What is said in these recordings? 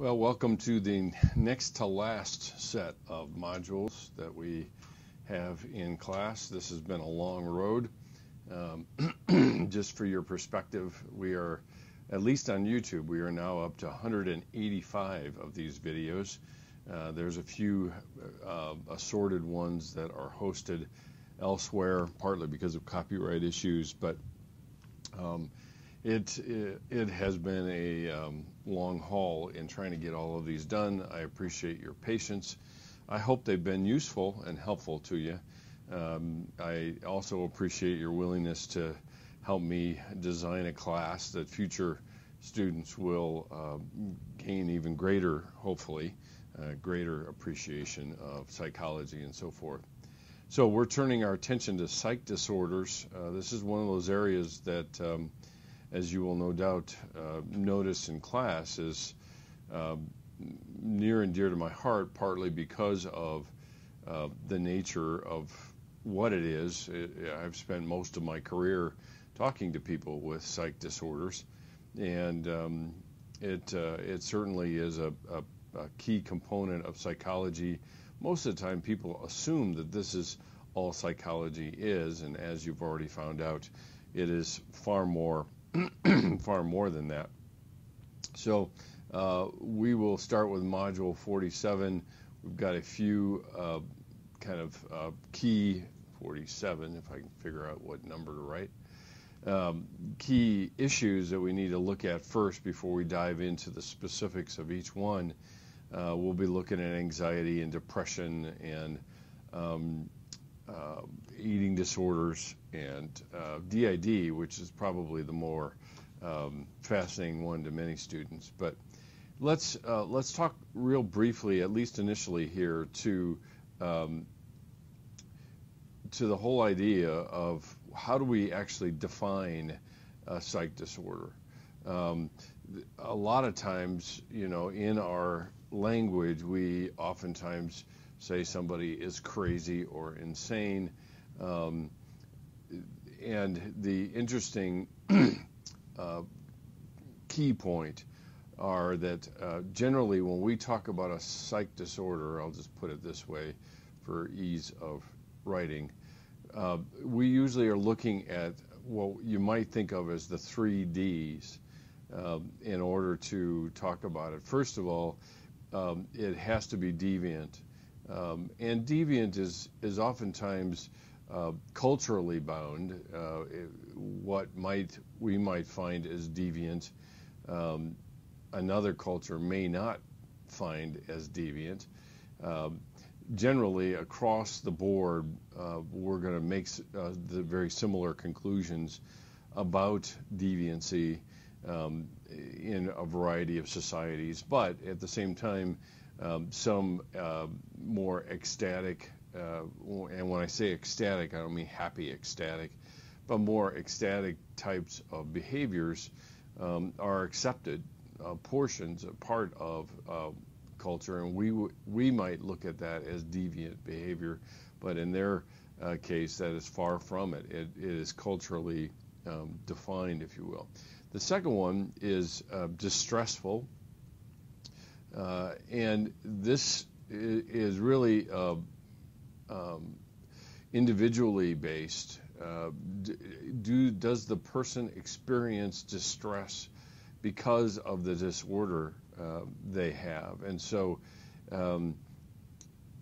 Well, welcome to the next to last set of modules that we have in class. This has been a long road. Just for your perspective, we are, at least on YouTube, we are now up to 185 of these videos. There's a few assorted ones that are hosted elsewhere, partly because of copyright issues, but it has been a long haul in trying to get all of these done. I appreciate your patience. I hope they've been useful and helpful to you. I also appreciate your willingness to help me design a class that future students will gain even greater, hopefully, greater appreciation of psychology and so forth. So we're turning our attention to psych disorders. This is one of those areas that as you will no doubt notice in class, is near and dear to my heart, partly because of the nature of what it is. I've spent most of my career talking to people with psych disorders, and it certainly is a key component of psychology. Most of the time people assume that this is all psychology is, and as you've already found out, it is far more far more than that. So we will start with module 47. We've got a few key 47, if I can figure out what number to write, key issues that we need to look at first before we dive into the specifics of each one. We'll be looking at anxiety and depression and eating disorders and DID, which is probably the more fascinating one to many students. But let's talk real briefly, at least initially here, to the whole idea of how do we actually define a psych disorder. A lot of times, in our language, we oftentimes say somebody is crazy or insane. And the interesting key point are that generally when we talk about a psych disorder, I'll just put it this way for ease of writing, we usually are looking at what you might think of as the 3 Ds in order to talk about it. First of all, it has to be deviant. And deviant is oftentimes culturally bound. What we might find as deviant, another culture may not find as deviant. Generally, across the board, we're going to make the very similar conclusions about deviancy in a variety of societies, but at the same time, some more ecstatic, and when I say ecstatic, I don't mean happy ecstatic, but more ecstatic types of behaviors are accepted portions, a part of culture, and we might look at that as deviant behavior, but in their case, that is far from it. It is culturally defined, if you will. The second one is distressful. And this is really individually based. Does the person experience distress because of the disorder they have? And so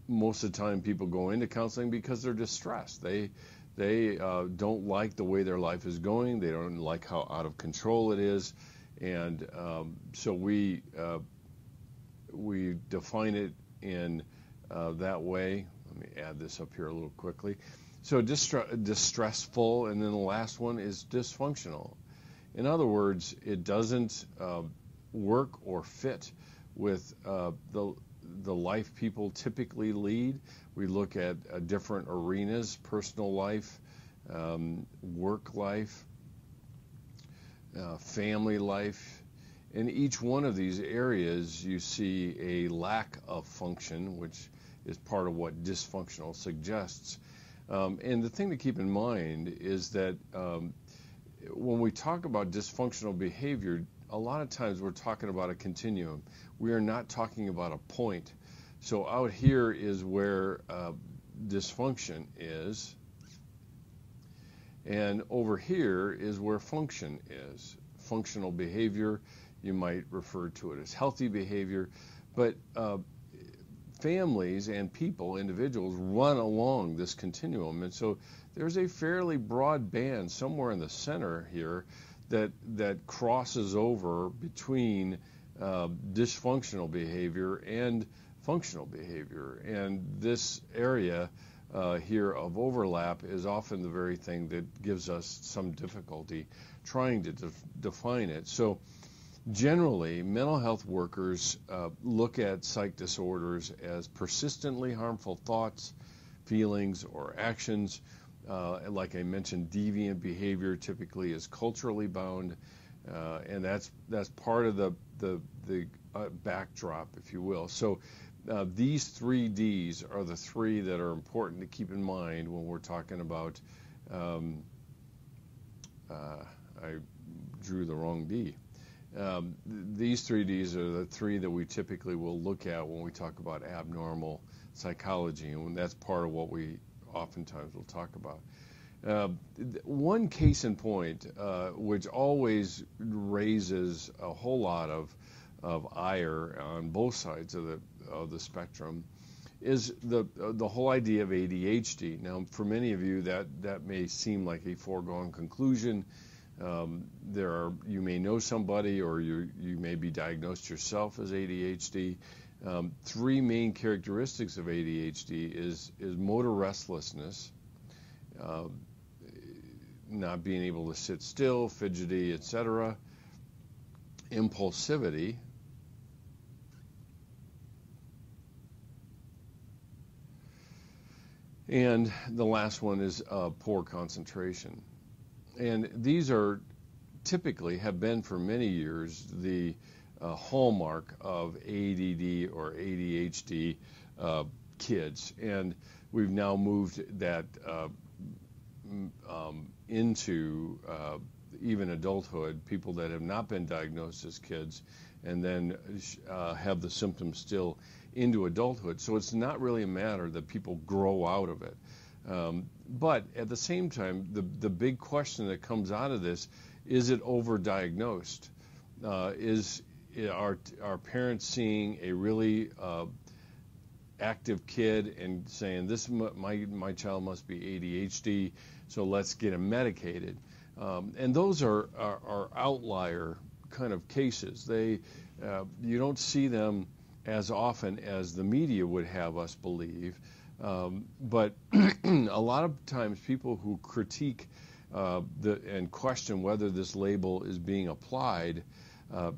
most of the time people go into counseling because they're distressed. They don't like the way their life is going. They don't like how out of control it is. And so we define it in that way. Let me add this up here a little quickly. So distressful, and then the last one is dysfunctional. In other words, it doesn't work or fit with the life people typically lead. We look at different arenas: personal life, work life, family life. In each one of these areas, you see a lack of function, which is part of what dysfunctional suggests. And the thing to keep in mind is that when we talk about dysfunctional behavior, a lot of times we're talking about a continuum. We are not talking about a point. So out here is where dysfunction is, and over here is where function is. Functional behavior, you might refer to it as healthy behavior, but families and people, individuals, run along this continuum, and so there's a fairly broad band somewhere in the center here that crosses over between dysfunctional behavior and functional behavior, and this area here of overlap is often the very thing that gives us some difficulty trying to define it. So generally, mental health workers look at psych disorders as persistently harmful thoughts, feelings, or actions. Like I mentioned, deviant behavior typically is culturally bound, and that's part of the backdrop, if you will. So these 3 Ds are the 3 that are important to keep in mind when we're talking about, I drew the wrong D. These 3 Ds are the 3 that we typically will look at when we talk about abnormal psychology, and that's part of what we oftentimes will talk about. One case in point, which always raises a whole lot of ire on both sides of the spectrum, is the whole idea of ADHD. Now, for many of you, that may seem like a foregone conclusion. You may know somebody, or you may be diagnosed yourself as ADHD. 3 main characteristics of ADHD is motor restlessness, not being able to sit still, fidgety, etc., impulsivity, and the last one is poor concentration. And these are typically have been for many years the hallmark of ADD or ADHD kids, and we've now moved that into even adulthood, people that have not been diagnosed as kids and then have the symptoms still into adulthood. So it's not really a matter that people grow out of it. But at the same time, the big question that comes out of this, is it overdiagnosed? Are parents seeing a really active kid and saying, my child must be ADHD, so let's get him medicated? And those are outlier kind of cases. You don't see them as often as the media would have us believe. But a lot of times people who critique and question whether this label is being applied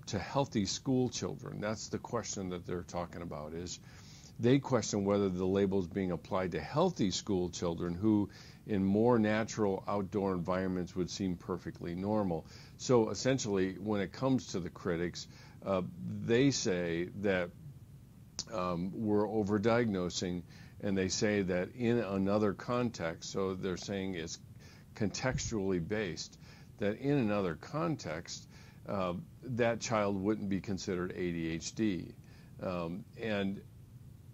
to healthy school children, that's the question that they're talking about, is they question whether the label is being applied to healthy school children who in more natural outdoor environments would seem perfectly normal. So essentially, when it comes to the critics, they say that we're overdiagnosing, and they say that in another context, so they're saying it's contextually based, that in another context, that child wouldn't be considered ADHD. And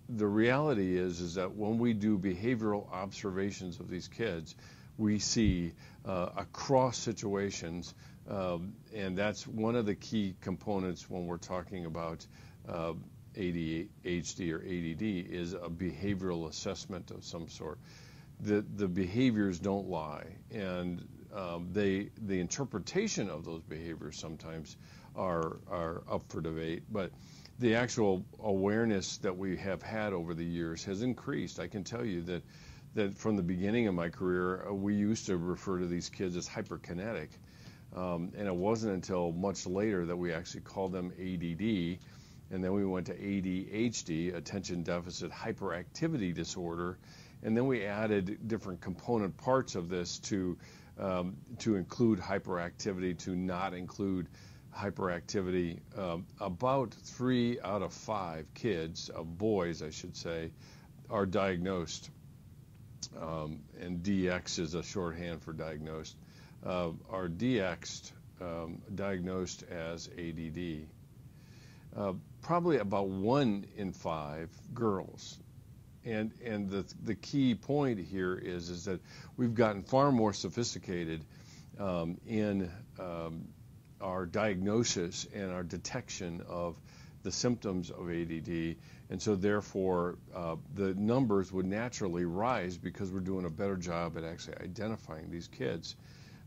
the reality is that when we do behavioral observations of these kids, we see across situations, and that's one of the key components when we're talking about ADHD or ADD, is a behavioral assessment of some sort. The behaviors don't lie, and the interpretation of those behaviors sometimes are up for debate, but the actual awareness that we have had over the years has increased. I can tell you that from the beginning of my career, we used to refer to these kids as hyperkinetic, and it wasn't until much later that we actually called them ADD, and then we went to ADHD, attention deficit hyperactivity disorder, and then we added different component parts of this to include hyperactivity, to not include hyperactivity. About 3 out of 5 kids, boys I should say, are diagnosed, and DX is a shorthand for diagnosed, are DX'd diagnosed as ADD. Probably about 1 in 5 girls. And the key point here is that we've gotten far more sophisticated in our diagnosis and our detection of the symptoms of ADD, and so therefore the numbers would naturally rise because we're doing a better job at actually identifying these kids.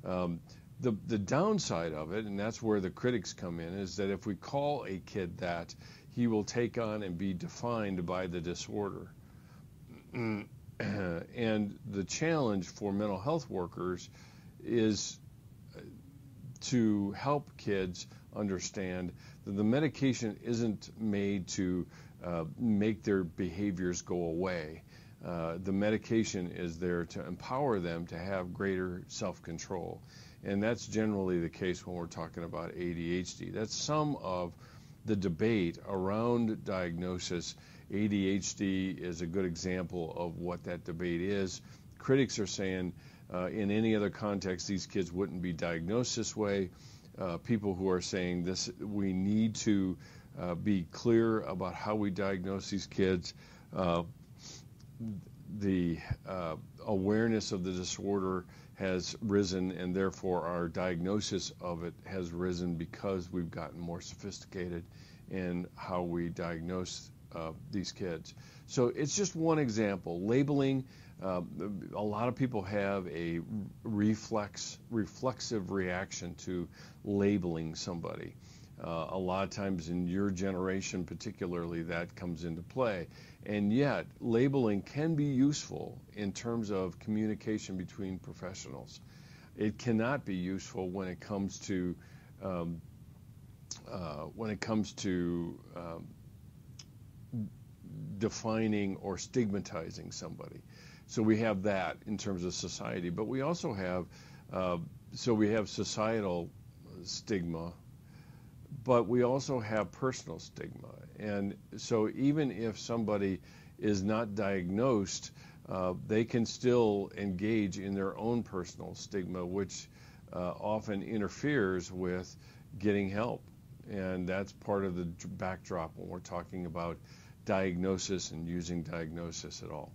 The downside of it, and that's where the critics come in, is that if we call a kid that, he will take on and be defined by the disorder. And the challenge for mental health workers is to help kids understand that the medication isn't made to make their behaviors go away. The medication is there to empower them to have greater self-control. And that's generally the case when we're talking about ADHD. That's some of the debate around diagnosis. ADHD is a good example of what that debate is. Critics are saying in any other context these kids wouldn't be diagnosed this way. People who are saying this, we need to be clear about how we diagnose these kids. The awareness of the disorder has risen, and therefore our diagnosis of it has risen because we've gotten more sophisticated in how we diagnose these kids. So it's just one example. Labeling, a lot of people have a reflexive reaction to labeling somebody. A lot of times in your generation particularly that comes into play. And yet labeling can be useful in terms of communication between professionals. It cannot be useful when it comes to defining or stigmatizing somebody. So we have that in terms of society, but we also have societal stigma, but we also have personal stigma. And so even if somebody is not diagnosed, they can still engage in their own personal stigma, which often interferes with getting help. And that's part of the backdrop when we're talking about diagnosis and using diagnosis at all.